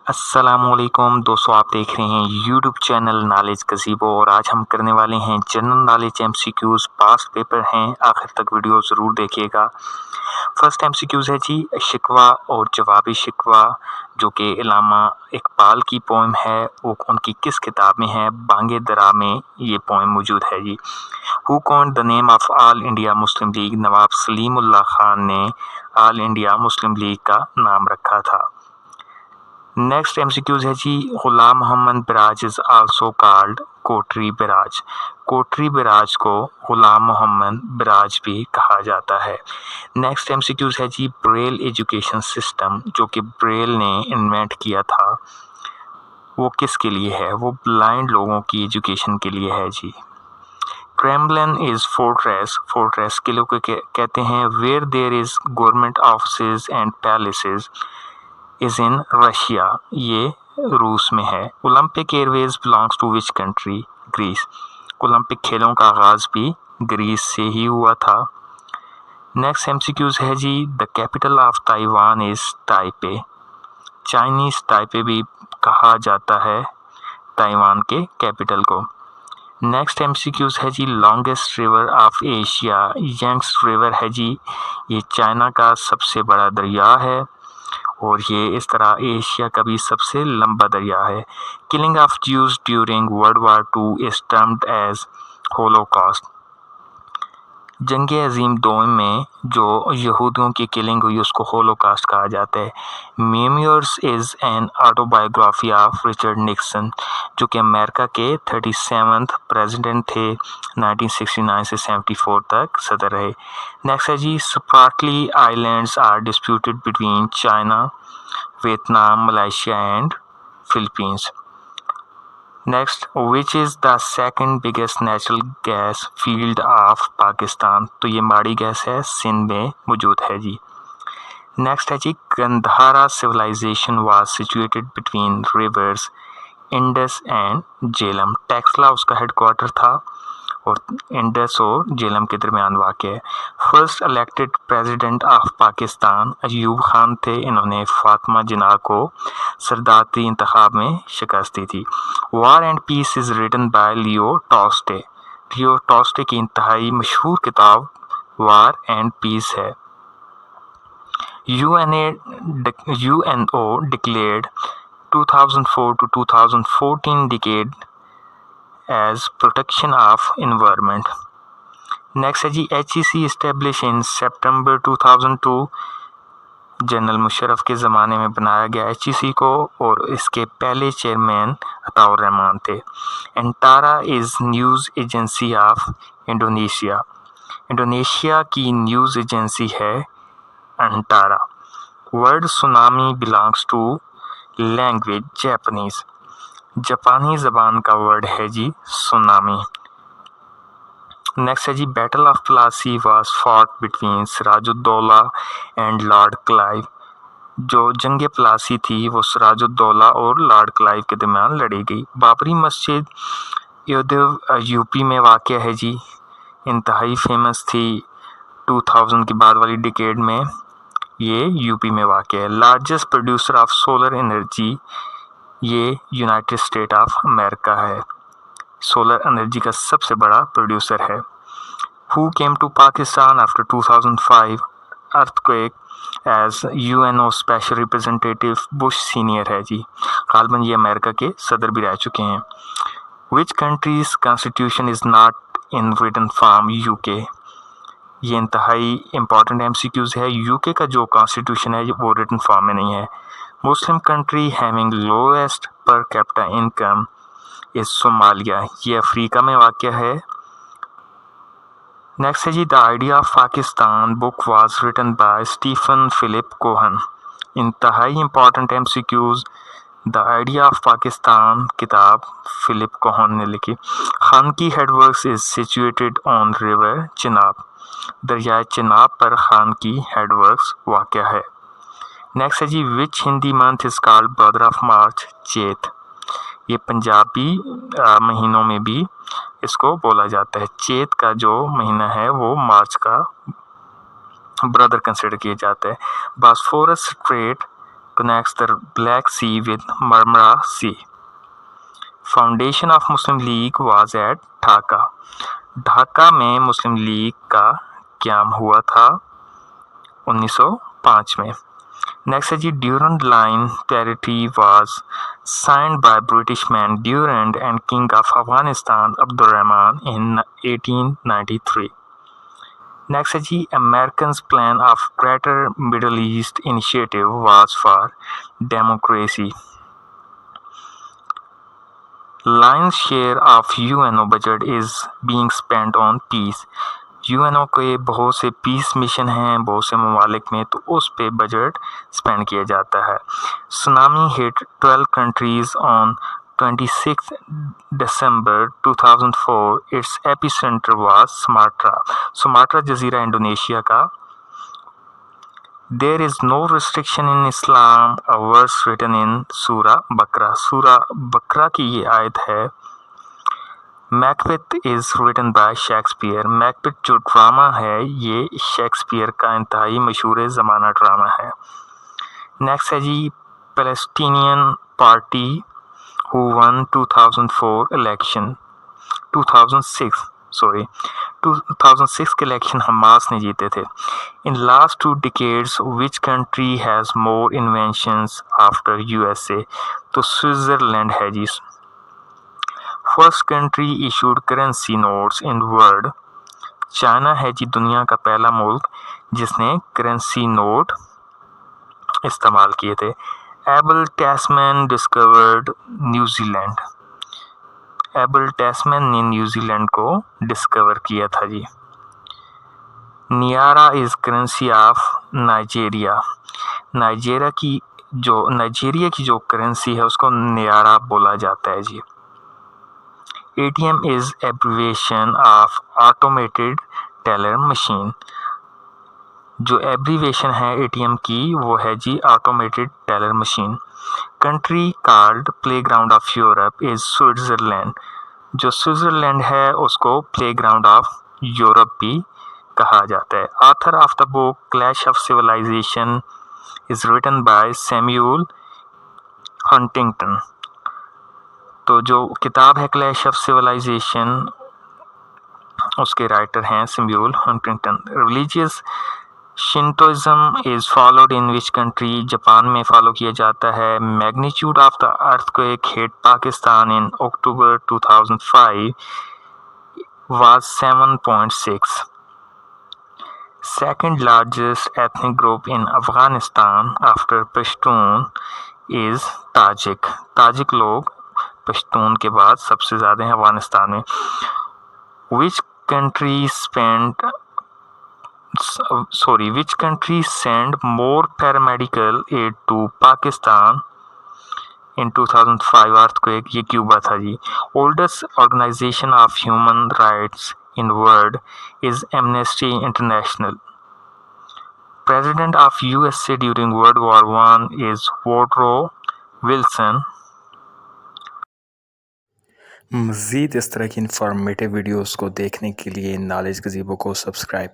अस्सलामुअलैकुम दोस्तों, आप देख रहे हैं यूट्यूब चैनल नॉलेज गज़ीबो और आज हम करने वाले हैं general knowledge MCQs. Past paper हैं, आखिर तक वीडियो ज़रूर देखिएगा। फर्स्ट एमसीक्यूज़ है जी शिकवा और जवाबी शिकवा, जो कि इलामा इकबाल की पोएम है। वो उनकी किस किताब में है? बांगे दरा में ये पोएम मौजूद है जी। Who coined the name of All India Muslim League? Nawab Salimullah Khan ने ऑल इंडिया मुस्लिम लीग का नाम रखा था। नेक्स्ट एमसीक्यूज है जी Ghulam Mohammad barrage is also called Kotri barrage. Kotri barrage को गुलाम मोहम्मद बराज भी कहा जाता है। नेक्स्ट एमसीक्यूज है जी ब्रेल एजुकेशन सिस्टम, जो कि ब्रेल ने इन्वेंट किया था, वो किसके लिए है? वो ब्लाइंड लोगों की एजुकेशन के लिए है जी। क्रेमलिन इज फोर्ट्रेस, फोर्ट्रेस किले को कहते हैं। Where there is government offices and palaces is in Russia, ये रूस में है। Olympic airways belongs to which country? Greece. Olympic खेलों का आगाज भी ग्रीस से ही हुआ था। नेक्स्ट एमसीक्यूज है जी the capital of Taiwan is Taipei. Chinese Taipei भी कहा जाता है ताइवान के कैपिटल को। नेक्स्ट एमसीक्यूज है जी longest river of Asia. Yangtze river है जी, ये चाइना का सबसे बड़ा दरिया है और ये इस तरह एशिया का भी सबसे लंबा दरिया है। Killing of Jews during world war two is termed as holocaust. जंग अजीम दोम में जो यहूदियों की किलिंग हुई उसको होलोकॉस्ट कहा जाता है। Memoirs is an autobiography of Richard Nixon, जो कि अमेरिका के 37th प्रेसिडेंट थे, 1969 से 74 तक सदर रहे। नेक्स्ट है जी Spratly islands are disputed between China, Vietnam, Malaysia and Philippines. Next, which is the second biggest natural gas field of Pakistan? तो ये माड़ी गैस है, सिंध में मौजूद है जी। नेक्स्ट है जी Gandhara civilization was situated between rivers Indus and Jhelum. Taxila उसका हेडक्वार्टर था और इंडस और झेलम के दरमियान वाक़ है। First elected president of Pakistan Ayub Khan थे। इन्होंने फातिमा जिन्ना को सरदारती इंतखाब में शिकस्त दी थी। War and Peace is written by Leo Tolstoy. Leo Tolstoy की इंतहाई मशहूर किताब वार एंड पीस है। UNO declared 2004 to 2014 decade as protection of environment. Next है जी HEC established in September 2002। General Musharraf के ज़माने में बनाया गया HEC को और इसके पहले चेयरमैन अताउर रहमान थे। Antara is news agency of Indonesia. Indonesia की न्यूज़ एजेंसी है Antara. Word tsunami belongs to language Japanese. जापानी ज़बान का वर्ड है जी सुनामी। नेक्स्ट है जी battle of Plassey was fought between Sirajuddaula and Lord Clive. जो जंग प्लासी थी वो सिराजुद्दौला और लॉर्ड क्लाइव के दरमियान लड़ी गई। बाबरी मस्जिद यूपी में वाक़ है जी, इंतहाई फेमस थी 2000 के बाद वाली डिकेड में, ये यूपी में वाक़ है। Largest producer of solar energy, ये यूनाइटेड स्टेट ऑफ अमेरिका है, सोलर एनर्जी का सबसे बड़ा प्रोड्यूसर है। Who came to Pakistan after 2005 earthquake as UNO special representative? Bush senior है जी, गालबन ये अमेरिका के सदर भी रह चुके हैं। Which countries constitution is not in written form? UK। ये इंतहाई इम्पॉर्टेंट MCQs है। UK का जो कॉन्स्टिट्यूशन है वो रिटन फॉर्म में नहीं है। Muslim country having lowest per capita income is Somalia, ये अफ्रीका में वाक़ है। नेक्स्ट है जी the idea of Pakistan book was written by Stephen Philip Cohen. इंतहाई important MCQs, the idea of Pakistan किताब फिलिप कोहन ने लिखी। Khanki headworks is situated on river Chenab. दरियाए चिनाब पर खानकी हेडवर्क्स वाक़ है। नेक्स्ट है जी which Hindi month is called brother of March? चेत। ये पंजाबी महीनों में भी इसको बोला जाता है। चेत का जो महीना है वो मार्च का ब्रदर कंसिडर किया जाता है। Bosphorus straight connects the Black Sea with Marmara Sea. Foundation of Muslim League was at Dhaka. Dhaka में मुस्लिम लीग का क्याम हुआ था 1905 में. नेक्स्ट है जी Durand line territory was signed by British man Durand and king of Afghanistan Abdurrahman in 1893. Next है जी American plan of greater Middle East initiative was for democracy. Lion's share of UNO budget is being spent on peace. UNO के बहुत से piece mission हैं बहुत से ममालिक में, तो उस पे बजट स्पेंड किया जाता है. Tsunami hit 12 countries on 26 December 2004. Its epicenter was Sumatra. Sumatra Jazeera Indonesia का. There is no restriction in Islam, a verse written in Surah Baqarah. Surah Baqarah की ये आयत है. Macbeth is written by Shakespeare. Macbeth जो drama है ये Shakespeare का इंतहाई मशहूर ज़माना ड्रामा है. नेक्स्ट है जी Palestinian party who won 2004 election 2006 के इलेक्शन हमास ने जीते थे. In last 2 decades which country has more inventions after USA? तो स्विट्जरलैंड है जी. First country issued currency notes in world. China है जी दुनिया का पहला मुल्क जिसने करेंसी नोट इस्तेमाल किए थे. Able टैस्मैन discovered New Zealand. एबल टैस्मैन ने न्यूजीलैंड को डिस्कवर किया था जी. नियारा is currency of Nigeria. Nigeria की जो करेंसी है उसको नियारा बोला जाता है जी. ATM is abbreviation of automated teller machine. जो एब्रीवेशन है ATM की वो है जी automated teller machine. Country called playground of Europe is Switzerland. जो स्विट्जरलैंड है उसको प्लेग्राउंड ऑफ यूरोप भी कहा जाता है. Author of the book Clash of Civilization is written by Samuel Huntington. तो जो किताब है क्लैश ऑफ सिविलाइजेशन उसके राइटर हैं Samuel Huntington. Religious Shintoism is followed in which country. Japan में फॉलो किया जाता है. Magnitude of the earthquake hit Pakistan in October 2005 was 7.6. Second largest ethnic group in Afghanistan after Pashtun is Tajik. Tajik लोग पश्तून के बाद सबसे ज़्यादा हैं अफगानिस्तान में. which country sent more paramedical aid to Pakistan in 2005 earthquake? ये क्यूबा था जी. oldest organization of human rights in world is Amnesty International. President of USA during World War I is Woodrow Wilson. मज़ीद इस तरह की informative videos को देखने के लिए नॉलेज गज़ीबो को सब्सक्राइब